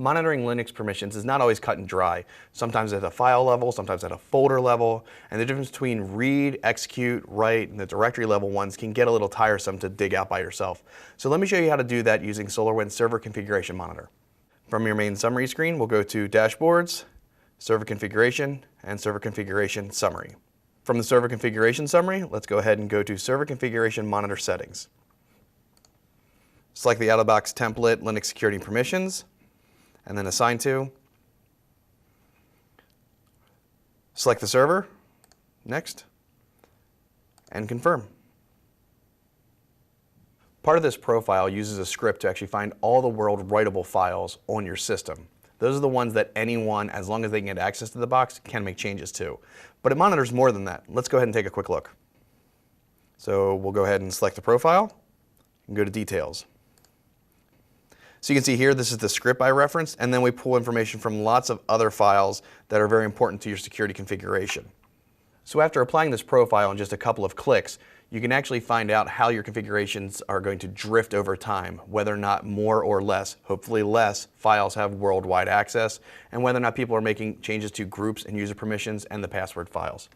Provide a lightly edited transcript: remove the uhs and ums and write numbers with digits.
Monitoring Linux permissions is not always cut and dry. Sometimes at a file level, sometimes at a folder level, and the difference between read, execute, write, and the directory level ones can get a little tiresome to dig out by yourself. So let me show you how to do that using SolarWinds Server Configuration Monitor. From your main summary screen, we'll go to Dashboards, Server Configuration, and Server Configuration Summary. From the Server Configuration Summary, let's go ahead and go to Server Configuration Monitor Settings. Select the out-of-box template Linux Security Permissions, and then Assign to. Select the server, next, and confirm. Part of this profile uses a script to actually find all the world writable files on your system. Those are the ones that anyone, as long as they can get access to the box, can make changes to. But it monitors more than that. Let's go ahead and take a quick look. So we'll go ahead and select the profile and go to Details. So you can see here, this is the script I referenced, and then we pull information from lots of other files that are very important to your security configuration. So after applying this profile in just a couple of clicks, you can actually find out how your configurations are going to drift over time, whether or not more or less, hopefully less, files have worldwide access, and whether or not people are making changes to groups and user permissions and the password files.